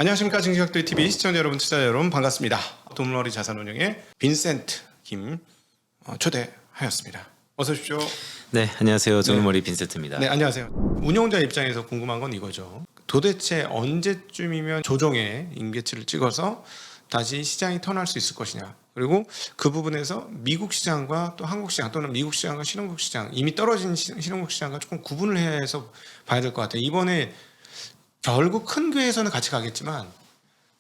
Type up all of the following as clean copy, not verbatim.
안녕하십니까. 증시각도의 TV 시청자 여러분, 투자자 여러분 반갑습니다. 도물머리 자산운용의 빈센트 김 초대하였습니다. 어서 오십시오. 네, 안녕하세요. 도물머리 빈센트입니다. 네, 안녕하세요. 운용자 입장에서 궁금한 건 이거죠. 도대체 언제쯤이면 조정의 임계치를 찍어서 다시 시장이 턴할 수 있을 것이냐. 그리고 그 부분에서 미국 시장과 또 한국 시장 또는 미국 시장과 신흥국 시장, 이미 떨어진 신흥국 시장과 조금 구분을 해서 봐야 될 것 같아요. 이번에 결국 큰 교회에서는 같이 가겠지만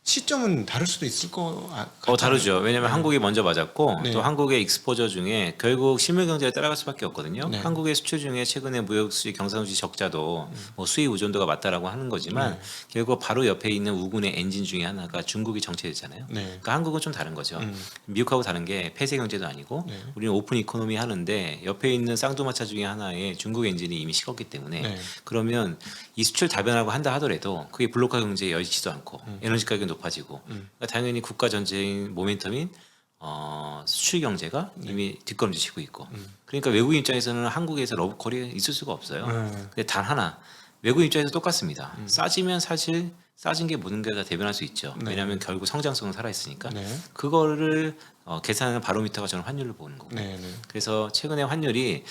시점은 다를 수도 있을 것 같아요. 다르죠. 왜냐하면 한국이 먼저 맞았고 네. 또 한국의 익스포저 중에 결국 실물 경제에 따라갈 수밖에 없거든요. 네. 한국의 수출 중에 최근에 무역 수지, 경상 수지 적자도 뭐 수입 의존도가 맞다라고 하는 거지만 결국 바로 옆에 있는 우군의 엔진 중에 하나가 중국이 정체됐잖아요. 네. 그러니까 한국은 좀 다른 거죠. 미국하고 다른 게 폐쇄 경제도 아니고 네. 우리는 오픈 이코노미 하는데 옆에 있는 쌍두마차 중에 하나에 중국 엔진이 이미 식었기 때문에 네. 그러면 이 수출 다변화라고 한다 하더라도 그게 블록화 경제에 여의치도 않고 에너지 가격이 높아지고 그러니까 당연히 국가 전체인 모멘텀인 수출 경제가 이미 뒷걸음질 치고 있고 그러니까 외국인 입장에서는 한국에서 러브콜이 있을 수가 없어요. 근데 단 하나 외국인 입장에서 똑같습니다. 싸지면 사실 싸진 게 모든 게 다 대변할 수 있죠. 네. 왜냐하면 결국 성장성은 살아있으니까 네. 그거를 계산하는 바로미터가 저는 환율을 보는 거고. 네. 네. 그래서 최근에 환율이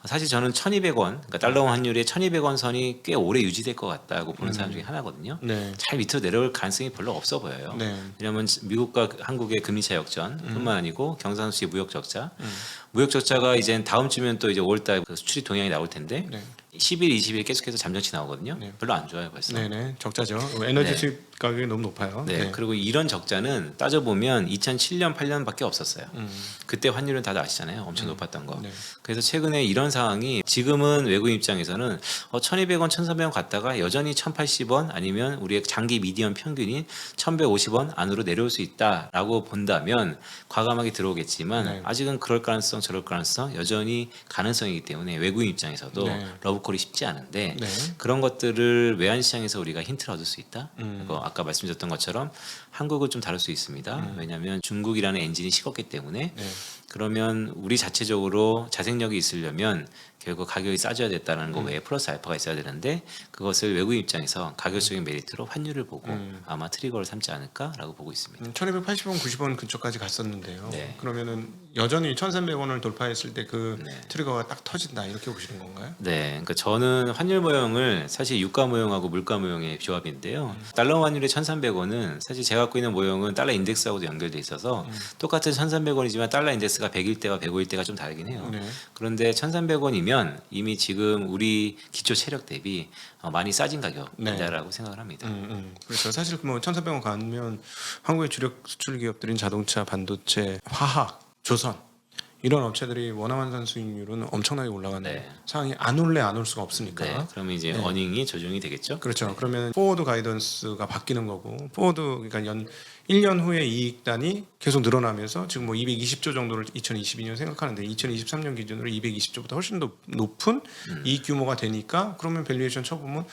사실 저는 1,200원, 그러니까 달러 환율의 1,200원 선이 꽤 오래 유지될 것 같다고 보는 사람 중에 하나거든요. 네. 잘 밑으로 내려올 가능성이 별로 없어 보여요. 네. 왜냐하면 미국과 한국의 금리차 역전뿐만 아니고 경상수지 무역 적자, 무역 적자가 이제 다음 주면 또 이제 5월달 그 수출이 동향이 나올 텐데 네. 10일, 20일 계속해서 잠정치 나오거든요. 네. 별로 안 좋아요 벌써. 네네. 적자죠. 에너지 네. 수입 가격이 너무 높아요. 네, 그리고 이런 적자는 따져보면 2007년, 8년밖에 없었어요. 그때 환율은 다들 아시잖아요. 엄청 높았던 거. 네. 그래서 최근에 이런 상황이 지금은 외국인 입장에서는 1,200원, 1,300원 갔다가 여전히 1,080원 아니면 우리의 장기 미디엄 평균인 1,150원 안으로 내려올 수 있다라고 본다면 과감하게 들어오겠지만 네. 아직은 그럴 가능성, 저럴 가능성 여전히 가능성이기 때문에 외국인 입장에서도 네. 러브콜이 쉽지 않은데 네. 그런 것들을 외환시장에서 우리가 힌트를 얻을 수 있다. 음. 그리고 아까 말씀드렸던 것처럼 한국은 좀 다를 수 있습니다. 왜냐하면 중국이라는 엔진이 식었기 때문에 네. 그러면 우리 자체적으로 자생력이 있으려면 결국 가격이 싸져야 됐다는 거 외에 플러스 알파가 있어야 되는데 그것을 외국인 입장에서 가격적인 메리트로 환율을 보고 아마 트리거를 삼지 않을까라고 보고 있습니다. 1280원, 90원 근처까지 갔었는데요. 네. 그러면은 여전히 1300원을 돌파했을 때 그 네. 트리거가 딱 터진다 이렇게 보시는 건가요? 네, 그러니까 저는 환율 모형을 사실 유가 모형하고 물가 모형의 조합인데요. 달러 환율의 1,300원은 사실 제가 갖고 있는 모형은 달러 인덱스하고도 연결돼 있어서 똑같은 1,300원이지만 달러 인덱스가 100일 때와 105일 때가 좀 다르긴 해요. 네. 그런데 1,300원이면 이미 지금 우리 기초 체력 대비 많이 싸진 가격이다라고 생각을 합니다. 그렇죠. 사실 뭐 1,300원 가면 한국의 주력 수출 기업들인 자동차, 반도체, 화학, 조선 이런 업체들이 원화환산 수익률은 엄청나게 올라가는 네. 상황이 안 올래 안 올 수가 없으니까. 네, 그러면 이제 어닝이 조정이 되겠죠. 그렇죠. 그러면 포워드 가이던스가 바뀌는 거고 포워드 그러니까 1년 후에 이익단이 계속 늘어나면서 지금 뭐 220조 정도를 2022년 생각하는데 2023년 기준으로 220조보다 훨씬 더 높은 이익 규모가 되니까 그러면 밸류에이션 쳐보면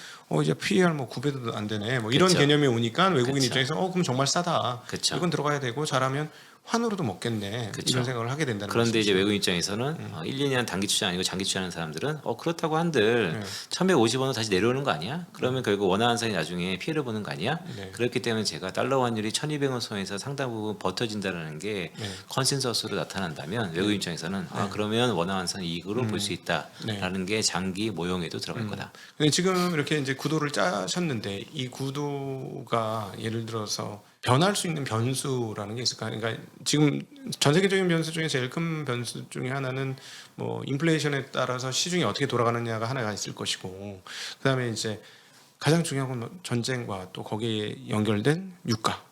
이제 PER 뭐 9배도 안 되네. 뭐 이런 그쵸. 개념이 오니까 외국인 그쵸. 입장에서 그럼 정말 싸다. 그쵸. 이건 들어가야 되고 잘하면 환으로도 먹겠네. 그쵸. 이런 생각을 하게 된다는 그런데 이제 말씀이죠. 외국인 입장에서는 1, 2년 단기 투자 아니고 장기 투자하는 사람들은 그렇다고 한들 1,150원은 다시 내려오는 거 아니야? 그러면 결국 원화환산이 나중에 피해를 보는 거 아니야? 네. 그렇기 때문에 제가 달러 환율이 1,200원 선에서 상당 부분 버텨진다는 게 컨센서스로 나타난다면 외국인 입장에서는 그러면 원화환산 이익으로 볼 수 있다라는 게 장기 모형에도 들어갈 거다. 근데 지금 이렇게 이제 구도를 짜셨는데 이 구도가 예를 들어서 변할 수 있는 변수라는 게 있을까? 그러니까 지금 전 세계적인 변수 중에 제일 큰 변수 중에 하나는 뭐 인플레이션에 따라서 시중이 어떻게 돌아가느냐가 하나가 있을 것이고 그다음에 이제 가장 중요한 건 전쟁과 또 거기에 연결된 유가.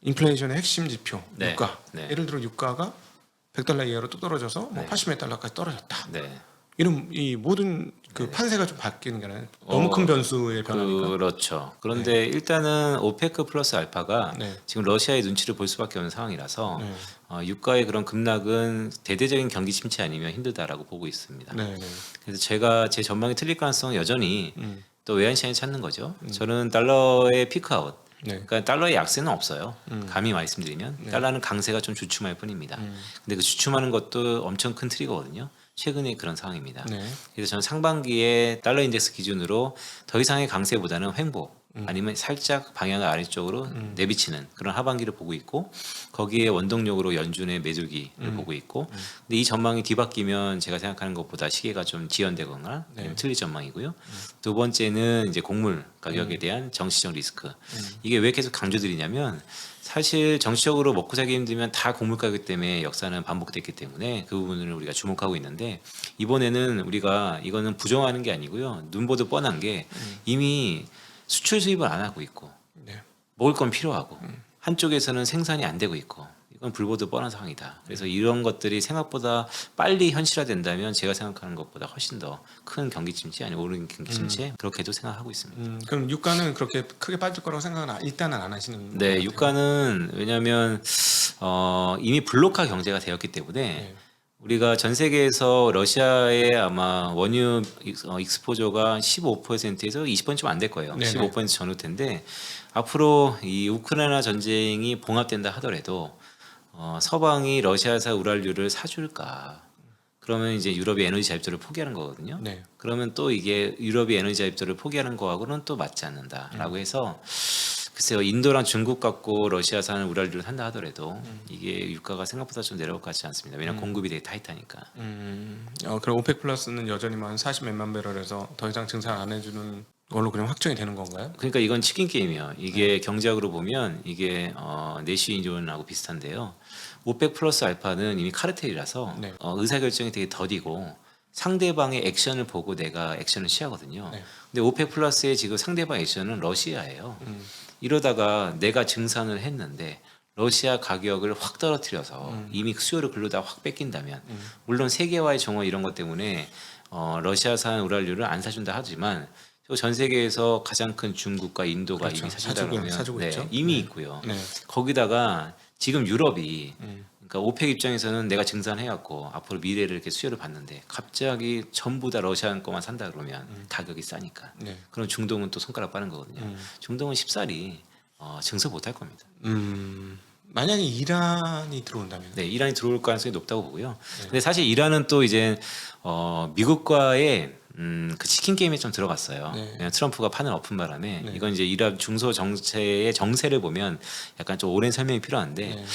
인플레이션의 핵심 지표 네. 유가. 네. 예를 들어 유가가 100달러 이하로 또 떨어져서 뭐 네. 80몇 달러까지 떨어졌다. 네. 이런 이 모든 그 판세가 좀 바뀌는 게 아니라 너무 큰 변수의 변화니까. 그렇죠. 그런데 일단은 오페크 플러스 알파가 네. 지금 러시아의 눈치를 볼 수밖에 없는 상황이라서 네. 유가의 그런 급락은 대대적인 경기 침체 아니면 힘들다라고 보고 있습니다. 네, 네. 그래서 제가 제 전망이 틀릴 가능성은 여전히 음. 또 외환시장에 찾는 거죠. 저는 달러의 피크아웃, 네. 그러니까 달러의 약세는 없어요. 감히 말씀드리면 달러는 강세가 좀 주춤할 뿐입니다. 근데 그 주춤하는 것도 엄청 큰 트리거거든요. 최근에 그런 상황입니다. 네. 그래서 저는 상반기에 달러 인덱스 기준으로 더 이상의 강세보다는 횡보, 아니면 살짝 방향을 아래쪽으로 내비치는 그런 하반기를 보고 있고 거기에 원동력으로 연준의 매도기를 보고 있고 근데 이 전망이 뒤바뀌면 제가 생각하는 것보다 시계가 좀 지연되거나 아니면 틀릴 전망이고요. 두 번째는 이제 곡물 가격에 대한 정치적 리스크. 이게 왜 계속 강조드리냐면 사실 정치적으로 먹고 살기 힘들면 다 곡물 가격 때문에 역사는 반복됐기 때문에 그 부분을 우리가 주목하고 있는데 이번에는 우리가 이거는 부정하는 게 아니고요. 눈보도 뻔한 게 이미 수출 수입을 안 하고 있고 네. 먹을 건 필요하고 한쪽에서는 생산이 안 되고 있고 이건 불보듯 뻔한 상황이다. 그래서 이런 것들이 생각보다 빨리 현실화된다면 제가 생각하는 것보다 훨씬 더 큰 경기 침체 아니면 오른 경기 침체 그렇게도 생각하고 있습니다. 그럼 유가는 그렇게 크게 빠질 거라고 생각은 일단은 안 하시는 네, 것 같아요. 유가는 왜냐하면 이미 블록화 경제가 되었기 때문에 네. 우리가 전 세계에서 러시아의 아마 원유 익스포저가 15%에서 20%쯤 안 될 거예요. 네네. 15% 전후 텐데 앞으로 이 우크라이나 전쟁이 봉합된다 하더라도 서방이 러시아산 우랄유를 사줄까? 그러면 이제 유럽이 에너지 자립도를 포기하는 거거든요. 네. 그러면 또 이게 유럽이 에너지 자립도를 포기하는 거하고는 또 맞지 않는다라고 해서 글쎄요 인도랑 중국 갖고 러시아산 우랄유를 산다 하더라도 이게 유가가 생각보다 좀 내려올 것 같지 않습니다. 왜냐하면 공급이 되게 타이트하니까. 그럼 오펙 플러스는 여전히 한 40 몇만 배럴에서 더 이상 증산 안 해주는 걸로 그냥 확정이 되는 건가요? 그러니까 이건 치킨 게임이에요. 이게 경제학으로 보면 이게 내시 인존하고 비슷한데요. 오펙 플러스 알파는 이미 카르텔이라서 네. 의사결정이 되게 더디고 상대방의 액션을 보고 내가 액션을 취하거든요. 네. 근데 오펙 플러스의 지금 상대방 액션은 러시아예요. 이러다가 내가 증산을 했는데 러시아 가격을 확 떨어뜨려서 이미 수요를 글로 다 확 뺏긴다면 물론 세계화의 정화 이런 것 때문에 러시아산 우랄유를 안 사준다 하지만 전 세계에서 가장 큰 중국과 인도가 그렇죠. 이미 사준다 그러면 사주고 있죠. 이미 네. 있고요. 네. 거기다가 지금 유럽이 그러니까 오펙 입장에서는 내가 증산해갖고 앞으로 미래를 이렇게 수요를 받는데 갑자기 전부 다 러시아 거만 산다 그러면 가격이 싸니까. 네. 그럼 중동은 또 손가락 빠는 거거든요. 중동은 쉽사리 증설 못할 겁니다. 만약에 이란이 들어온다면 네, 이란이 들어올 가능성이 높다고 보고요. 근데 사실 이란은 또 이제 미국과의 그 치킨 게임에 좀 들어갔어요. 네. 그냥 트럼프가 판을 엎은 바람에 네. 이건 이제 이란 중소 정체의 정세를 보면 약간 좀 오랜 설명이 필요한데 네.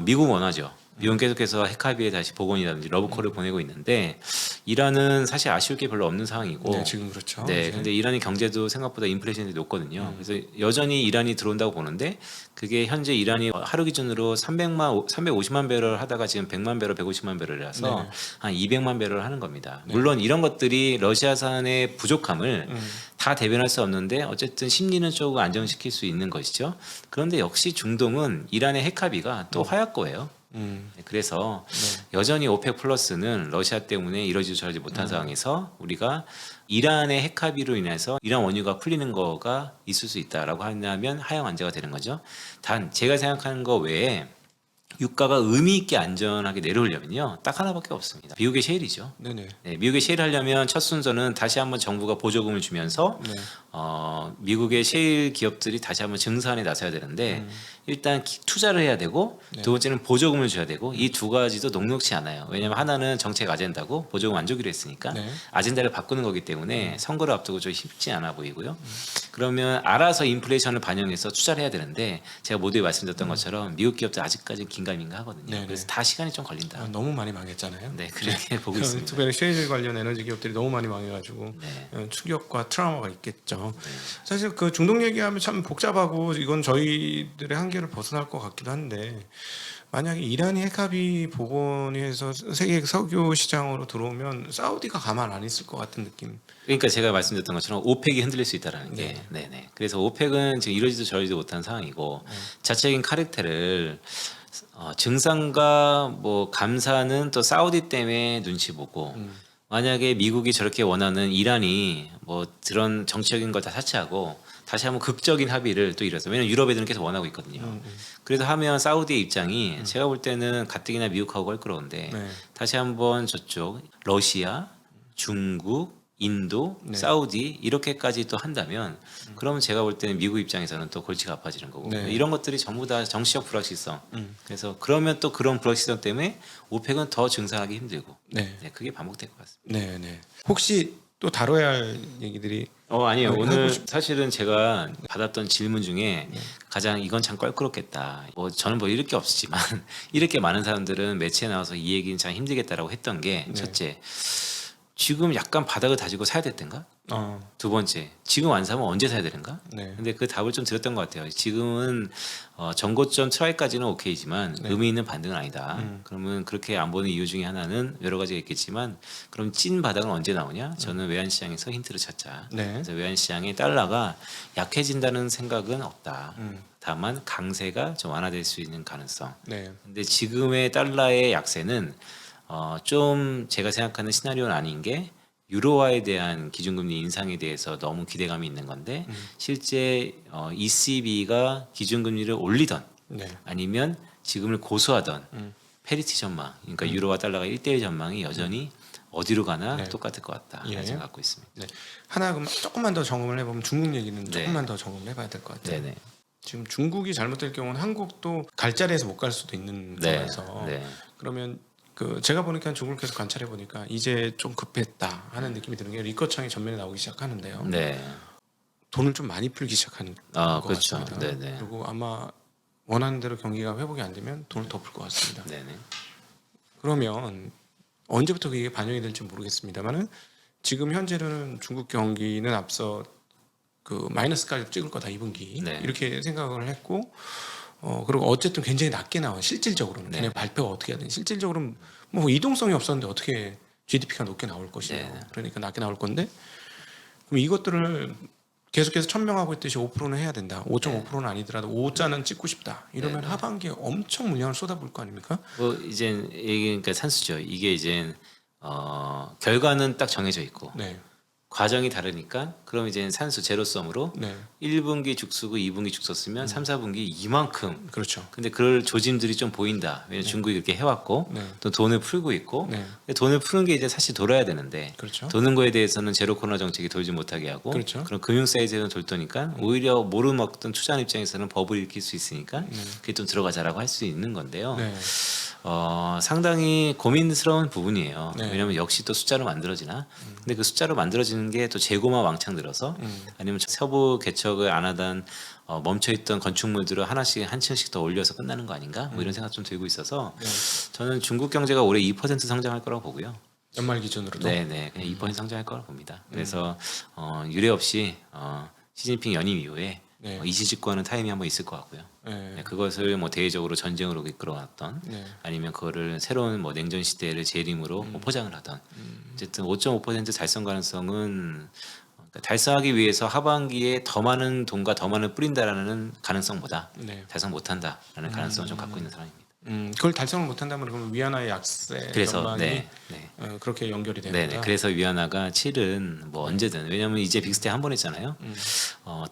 미국 원하죠. 미국은 계속해서 핵합의에 다시 복원이라든지 러브콜을 보내고 있는데 이란은 사실 아쉬울 게 별로 없는 상황이고 네, 지금 그렇죠. 네, 이제. 근데 이란의 경제도 생각보다 인플레이션이 높거든요. 그래서 여전히 이란이 들어온다고 보는데 그게 현재 이란이 하루 기준으로 350만 배럴 하다가 지금 100만 배럴, 150만 배럴이라서 네. 한 200만 배럴 하는 겁니다. 물론 이런 것들이 러시아산의 부족함을 다 대변할 수 없는데 어쨌든 심리는 조금 안정시킬 수 있는 것이죠. 그런데 역시 중동은 이란의 핵합의가 또 화약고예요. 네, 그래서 여전히 오펙 플러스는 러시아 때문에 이러지도 저러지 못한 상황에서 우리가 이란의 핵합의로 인해서 이란 원유가 풀리는 거가 있을 수 있다라고 한다면 하향 안정화 되는 거죠. 단 제가 생각하는 거 외에 유가가 의미 있게 안전하게 내려오려면요 딱 하나밖에 없습니다. 미국의 셰일이죠. 네네. 네, 미국의 셰일 하려면 첫 순서는 다시 한번 정부가 보조금을 주면서 네. 미국의 셰일 기업들이 다시 한번 증산에 나서야 되는데 일단 투자를 해야 되고 네. 두 번째는 보조금을 줘야 되고 이 두 가지도 녹록치 않아요. 왜냐하면 하나는 정책 아젠다고 보조금 안 주기로 했으니까 네. 아젠다를 바꾸는 거기 때문에 선거를 앞두고 좀 쉽지 않아 보이고요. 그러면 알아서 인플레이션을 반영해서 투자를 해야 되는데 제가 모두에 말씀드렸던 것처럼 미국 기업들 아직까지는 긴가민가 하거든요. 네네. 그래서 다 시간이 좀 걸린다. 너무 많이 망했잖아요. 네, 그렇게 보고 있습니다. 특별히 셰일 관련 에너지 기업들이 너무 많이 망해가지고 네. 충격과 트라우마가 있겠죠. 사실 그 중동 얘기하면 참 복잡하고 이건 저희들의 한계를 벗어날 것 같기도 한데 만약에 이란이 핵합의 복원이 해서 세계 석유 시장으로 들어오면 사우디가 가만 안 있을 것 같은 느낌. 그러니까 제가 말씀드렸던 것처럼 오펙이 흔들릴 수 있다라는 게, 네. 네네. 그래서 오펙은 지금 이러지도 저러지도 못한 상황이고 자체적인 카르텔을 증산과 뭐 감사는 또 사우디 때문에 눈치 보고 만약에 미국이 저렇게 원하는 이란이 뭐 그런 정치적인 걸 다 사치하고 다시 한번 극적인 합의를 또 이뤄서 왜냐면 유럽 애들은 계속 원하고 있거든요. 그래서 하면 사우디의 입장이 제가 볼 때는 가뜩이나 미국하고 껄끄러운데 네. 다시 한번 저쪽 러시아, 중국, 인도, 네. 사우디 이렇게까지 또 한다면 그러면 제가 볼 때는 미국 입장에서는 또 골치가 아파지는 거고 네. 이런 것들이 전부 다 정치적 불확실성. 그래서 그러면 또 그런 불확실성 때문에 오펙은 더 증산하기 힘들고 네. 네, 그게 반복될 것 같습니다. 네, 네. 혹시 또 다뤄야 할 얘기들이 아니요. 하고 오늘 싶- 사실은 제가 받았던 질문 중에 네. 가장 이건 참 껄끄럽겠다. 뭐 저는 뭐 잃을 게 없지만 잃을 게 많은 사람들은 매체에 나와서 이 얘기는 참 힘들겠다라고 했던 게 네. 첫째, 지금 약간 바닥을 다지고 사야 됐던가? 어, 두 번째, 지금 안 사면 언제 사야 되는가? 네. 근데 그 답을 좀 드렸던 것 같아요. 지금은 전고점 트라이까지는 오케이지만 네. 의미 있는 반등은 아니다. 그러면 그렇게 안 보는 이유 중에 하나는 여러 가지가 있겠지만 그럼 찐 바닥은 언제 나오냐? 저는 외환시장에서 힌트를 찾자. 네. 그래서 외환시장의 달러가 약해진다는 생각은 없다. 음. 다만 강세가 좀 완화될 수 있는 가능성. 네. 근데 지금의 달러의 약세는 좀 제가 생각하는 시나리오는 아닌 게 유로화에 대한 기준금리 인상에 대해서 너무 기대감이 있는 건데 실제 ECB가 기준금리를 올리던 네. 아니면 지금을 고수하던 음. 페리티 전망, 그러니까 유로와 달러가 1대1 전망이 여전히 어디로 가나 네. 똑같을 것 같다 예. 라는 생각 갖고 있습니다. 네. 하나 그럼 조금만 더 점검을 해보면 중국 얘기는 네. 조금만 더 점검을 해봐야 될 것 같아요. 네네. 지금 중국이 잘못될 경우는 한국도 갈 자리에서 못 갈 수도 있는 네. 상황에서 네. 그러면 그 제가 보니까 중국을 계속 관찰해 보니까 이제 좀 급했다 하는 느낌이 드는 게 리커창이 전면에 나오기 시작하는데요. 네. 돈을 좀 많이 풀기 시작하는 아, 것 그렇죠. 같습니다. 네네. 그리고 아마 원하는 대로 경기가 회복이 안 되면 돈을 더 풀 것 같습니다. 네네. 그러면 언제부터 그게 반영이 될지 모르겠습니다만은 지금 현재는 중국 경기는 앞서 그 마이너스까지 찍을 거다 2분기 네. 이렇게 생각을 했고 그리고 어쨌든 굉장히 낮게 나와 실질적으로는 네. 그냥 발표가 어떻게 하든 실질적으로는 뭐 이동성이 없었는데 어떻게 GDP가 높게 나올 것이에요. 네. 그러니까 낮게 나올 건데 그럼 이것들을 계속해서 천명하고 있듯이 5%는 해야 된다. 5.5%는 아니더라도 5자는 찍고 싶다. 이러면 네. 하반기에 엄청 물량을 쏟아부을 거 아닙니까? 뭐 이제 이게 그러니까 산수죠. 이게 이제 결과는 딱 정해져 있고 네, 과정이 다르니까 그럼 이제 산수 제로섬으로 네, 1분기 죽쓰고 2분기 죽썼으면 3, 4분기 이만큼. 그렇죠. 근데 그럴 조짐들이 좀 보인다. 왜냐면 중국이 그렇게 해왔고 네, 또 돈을 풀고 있고 네, 근데 돈을 푸는 게 이제 사실 돌아야 되는데 그렇죠. 도는 거에 대해서는 제로 코로나 정책이 돌지 못하게 하고 그렇죠. 그런 금융 사이즈는 돌 거니까 오히려 모르는 먹던 투자하는 입장에서는 버블 일으킬 수 있으니까 그게 좀 들어가자라고 할 수 있는 건데요. 네, 상당히 고민스러운 부분이에요. 네. 왜냐하면 역시 또 숫자로 만들어지나. 근데 그 숫자로 만들어지는 게 또 재고만 왕창 들어서 아니면 서부 개척을 안 하던 멈춰있던 건축물들을 하나씩 한 층씩 더 올려서 끝나는 거 아닌가? 뭐 이런 생각 좀 들고 있어서 네. 저는 중국 경제가 올해 2% 성장할 거라고 보고요. 연말 기준으로도 네네, 그냥 2% 성장할 거라고 봅니다. 그래서 유례 없이 시진핑 연임 이후에 네. 이시직구하는 타임이 한번 있을 것 같고요. 네. 네, 그것을 뭐 대외적으로 전쟁으로 이끌어왔던 네. 아니면 그거를 새로운 뭐 냉전 시대를 재림으로 뭐 포장을 하던 어쨌든 5.5% 달성 가능성은 그러니까 달성하기 위해서 하반기에 더 많은 돈과 더 많은 뿌린다라는 가능성보다 네. 달성 못한다라는 가능성을 좀 갖고 있는 사람입니다. 그걸 달성을 못한다면 그러면 위안화의 약세 그래서 전망이 네, 네. 그렇게 연결이 네네. 됩니다. 그래서 위안화가 7은 뭐 언제든 왜냐하면 이제 빅스테 한 번 했잖아요.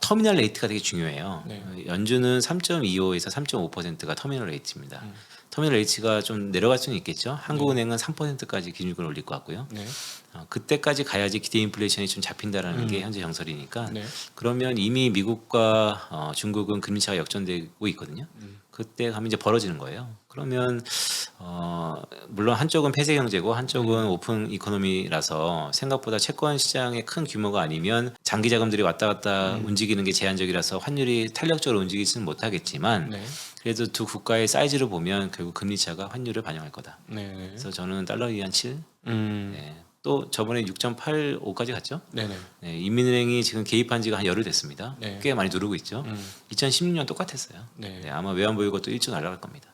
터미널 레이트가 되게 중요해요. 네. 연준은 3.25에서 3.5%가 터미널 레이트입니다. 터미널 레이트가 좀 내려갈 수는 있겠죠. 한국은행은 3%까지 기준금리를 올릴 것 같고요. 네. 그때까지 가야지 기대 인플레이션이 좀 잡힌다라는 게 현재 정설이니까 네. 그러면 이미 미국과 중국은 금리차가 역전되고 있거든요. 그때 가면 이제 벌어지는 거예요. 그러면 물론 한쪽은 폐쇄 경제고 한쪽은 오픈 이코노미라서 생각보다 채권 시장의 큰 규모가 아니면 장기 자금들이 왔다 갔다 움직이는 게 제한적이라서 환율이 탄력적으로 움직이지는 못하겠지만 네. 그래도 두 국가의 사이즈를 보면 결국 금리 차가 환율을 반영할 거다. 네. 그래서 저는 달러 위안 7. 음. 네. 또 저번에 6.85까지 갔죠. 네네. 네, 인민은행이 지금 개입한 지가 한 열흘 됐습니다. 네. 꽤 많이 누르고 있죠. 2016년 똑같았어요. 네. 네, 아마 외환보유고도 1조 날아갈 겁니다.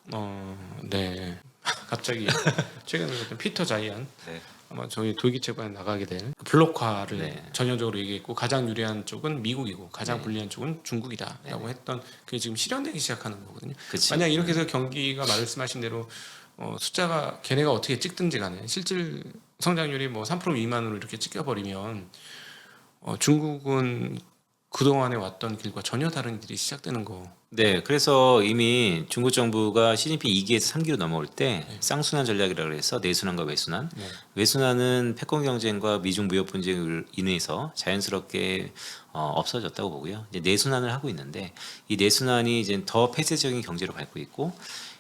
네. 갑자기 최근에 어떤 피터 자이안 네. 아마 저희 돌기체반에 나가게 될 블록화를 네. 전형적으로 얘기했고 가장 유리한 쪽은 미국이고 가장 네. 불리한 쪽은 중국이다라고 했던 그게 지금 실현되기 시작하는 거거든요. 그치. 만약 이렇게 해서 경기가 말씀하신 대로 숫자가 걔네가 어떻게 찍든지 간에 실질 성장률이 뭐 3% 미만으로 이렇게 찍혀버리면 중국은 그동안에 왔던 길과 전혀 다른 길이 시작되는 거. 네, 그래서 이미 중국 정부가 시진핑 2기에서 3기로 넘어올 때 쌍순환 전략이라고 해서 내순환과 외순환. 네. 외순환은 패권 경쟁과 미중 무역 분쟁을 인해서 자연스럽게 없어졌다고 보고요. 이제 내순환을 하고 있는데 이 내순환이 이제 더 폐쇄적인 경제로 밟고 있고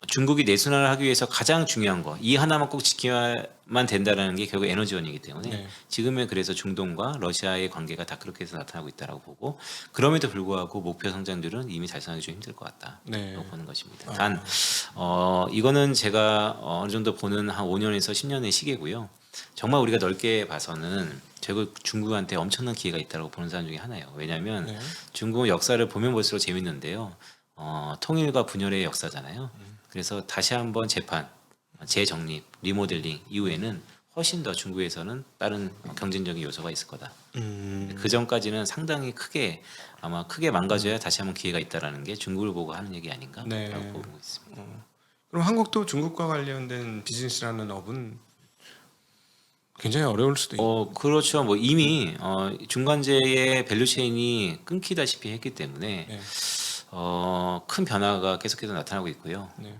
중국이 내순환을 하기 위해서 가장 중요한 거 이 하나만 꼭 지켜야만 된다라는 게 결국 에너지원이기 때문에 네. 지금은 그래서 중동과 러시아의 관계가 다 그렇게 해서 나타나고 있다라고 보고 그럼에도 불구하고 목표 성장률은 이미 달성하기 좀 힘들 것 같다라고 네. 보는 것입니다. 단 이거는 제가 어느 정도 보는 한 5년에서 10년의 시계고요. 정말 우리가 넓게 봐서는 결국 중국한테 엄청난 기회가 있다고 보는 사람 중에 하나예요. 왜냐하면 네. 중국은 역사를 보면 볼수록 재밌는데요. 통일과 분열의 역사잖아요. 그래서 다시 한번 재판, 재정립, 리모델링 이후에는 훨씬 더 중국에서는 다른 경쟁적인 요소가 있을 거다. 그 전까지는 상당히 크게 아마 크게 망가져야 다시 한번 기회가 있다라는 게 중국을 보고 하는 얘기 아닌가라고 네. 보고 있습니다. 그럼 한국도 중국과 관련된 비즈니스라는 업은 굉장히 어려울 수도 있고. 그렇죠. 뭐 이미 중간재의 밸류체인이 끊기다시피 했기 때문에 네. 큰 변화가 계속해서 나타나고 있고요. 네.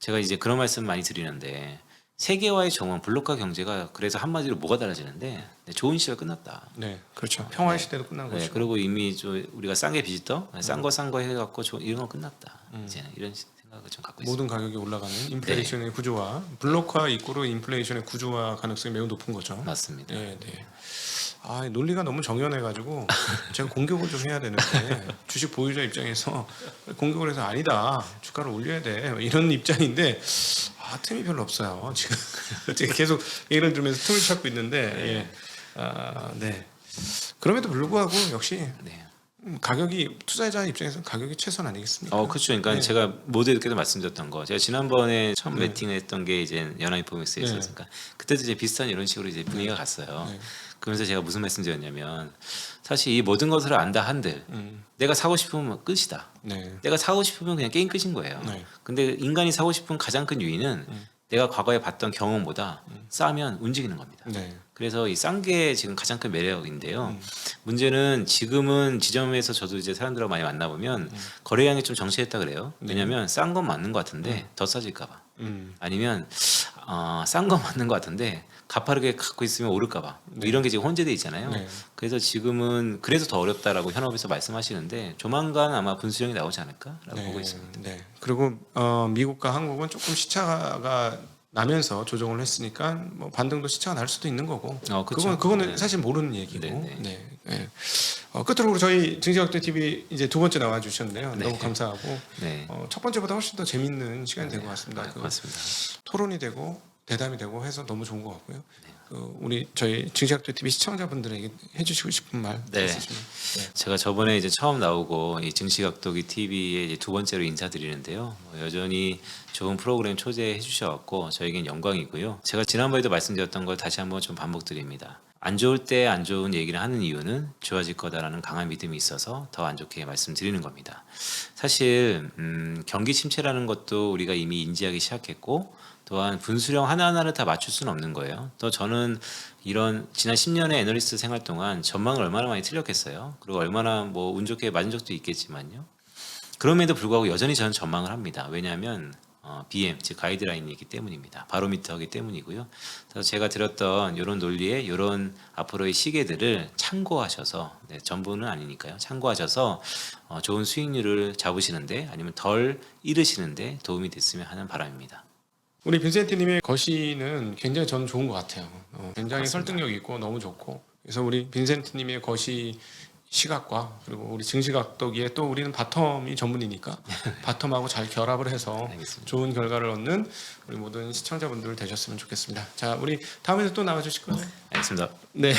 제가 이제 그런 말씀 많이 드리는데 세계화의 정원 블록화 경제가 그래서 한마디로 뭐가 달라지는데 좋은 시절 끝났다. 네. 그렇죠. 평화의 시대도 끝난 네, 거죠. 그리고 이미 우리가 싼 게 비지떡, 싼 거 해갖고 이런 건 끝났다. 이제는 이런 생각을 좀 갖고 있습니다. 모든 가격이 올라가는 인플레이션의 구조와 블록화 이꼬르 인플레이션의 구조화 가능성이 매우 높은 거죠. 맞습니다. 네, 네. 아, 논리가 너무 정연해가지고 제가 공격을 좀 해야 되는데 주식 보유자 입장에서 공격을 해서 아니다, 주가를 올려야 돼 이런 입장인데 틈이 별로 없어요. 지금 제가 계속 얘기를 들으면서 틈을 찾고 있는데 네. 그럼에도 불구하고 역시 네. 가격이 투자자 입장에서 가격이 최선 아니겠습니까? 그렇죠. 그러니까 네. 제가 모두에게도 말씀드렸던 거. 제가 지난번에 처음 네. 매팅을 했던 게 이제 연합인포맥스였으니까 그때도 이제 비슷한 이런 식으로 이제 분위기가 갔어요. 네. 그러면서 제가 무슨 말씀드렸냐면 사실 이 모든 것을 안다 한들 내가 사고 싶으면 끝이다. 네. 내가 사고 싶으면 그냥 게임 끝인 거예요. 네. 근데 인간이 사고 싶은 가장 큰 유인은 내가 과거에 봤던 경험보다 싸면 움직이는 겁니다. 네. 그래서 이 싼 게 지금 가장 큰 매력인데요. 문제는 지금은 지점에서 저도 이제 사람들하고 많이 만나보면 거래량이 좀 정체했다 그래요. 왜냐하면 싼 건 맞는 것 같은데 더 싸질까봐. 아니면 싼 건 맞는 것 같은데 가파르게 갖고 있으면 오를까봐. 뭐 이런 게 지금 혼재돼 있잖아요. 네. 그래서 지금은 그래서 더 어렵다라고 현업에서 말씀하시는데 조만간 아마 분수령이 나오지 않을까라고 보고 있습니다. 네. 그리고 미국과 한국은 조금 시차가 나면서 조정을 했으니까 뭐 반등도 시차가 날 수도 있는 거고. 그쵸. 그거는 네. 사실 모르는 얘기고. 네, 네. 네. 끝으로 저희 증시각도 TV 이제 두 번째 나와 주셨는데요. 네. 너무 감사하고 네. 첫 번째보다 훨씬 더 재밌는 시간이 된 것 같습니다. 고맙습니다. 토론이 되고 대담이 되고 해서 너무 좋은 것 같고요. 우리 저희 증시각도 TV 시청자분들에게 해주시고 싶은 말 네. 있으시면. 네. 제가 저번에 이제 처음 나오고 이 증시각도기 TV에 이제 두 번째로 인사드리는데요. 여전히 좋은 프로그램 초대해 주셔서 저에겐 영광이고요. 제가 지난번에도 말씀드렸던 걸 다시 한번 좀 반복드립니다. 안 좋을 때 안 좋은 얘기를 하는 이유는 좋아질 거다라는 강한 믿음이 있어서 더 안 좋게 말씀드리는 겁니다. 사실 경기 침체라는 것도 우리가 이미 인지하기 시작했고 또한 분수령 하나하나를 다 맞출 수는 없는 거예요. 또 저는 이런 지난 10년의 애널리스트 생활 동안 전망을 얼마나 많이 틀렸겠어요. 그리고 얼마나 뭐 운 좋게 맞은 적도 있겠지만요. 그럼에도 불구하고 여전히 저는 전망을 합니다. 왜냐하면 BM 즉 가이드라인이기 때문입니다. 바로미터이기 때문이고요. 그래서 제가 드렸던 이런 논리에 이런 앞으로의 시계들을 참고하셔서 전부는 아니니까요. 참고하셔서 좋은 수익률을 잡으시는데 아니면 덜 잃으시는데 도움이 됐으면 하는 바람입니다. 우리 빈센트님의 거시는 굉장히 저는 좋은 것 같아요. 굉장히 맞습니다. 설득력 있고 너무 좋고. 그래서 우리 빈센트님의 거시 시각과 그리고 우리 증시각도기에 또 우리는 바텀이 전문이니까 바텀하고 잘 결합을 해서 알겠습니다. 좋은 결과를 얻는 우리 모든 시청자분들 되셨으면 좋겠습니다. 자, 우리 다음에도 또 나와주실 거예요? 알겠습니다. 네,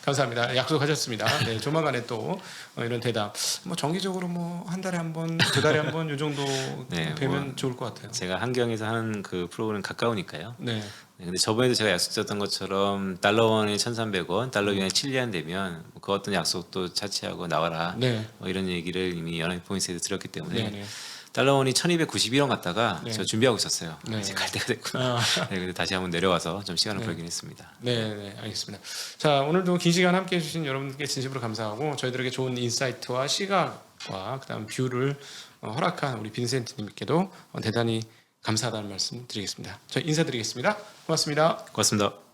감사합니다. 약속하셨습니다. 네, 조만간에 또 이런 대답. 뭐 정기적으로 뭐 한 달에 한 번, 두 달에 한 번 이 정도 네, 되면 뭐 좋을 것 같아요. 제가 한경에서 하는 그 프로그램 가까우니까요. 네, 네, 근데 저번에도 제가 약속드렸던 것처럼 달러원에 1,300원, 달러 위안에 7리안 되면 그 어떤 약속도 차치하고 나와라. 네, 뭐 이런 얘기를 이미 연합포인트에서 드렸기 때문에 네, 네. 달러원이 1,291원 갔다가 네. 저 준비하고 있었어요. 네. 이제 갈 때가 됐구나. 아. 네, 근데 다시 한번 내려와서 좀 시간을 네. 벌긴 했습니다. 네, 네, 알겠습니다. 자, 오늘도 긴 시간 함께 해주신 여러분께 진심으로 감사하고 저희들에게 좋은 인사이트와 시각과 그다음 뷰를 허락한 우리 빈센트님께도 대단히 감사하다는 말씀 드리겠습니다. 저희 인사드리겠습니다. 고맙습니다. 고맙습니다.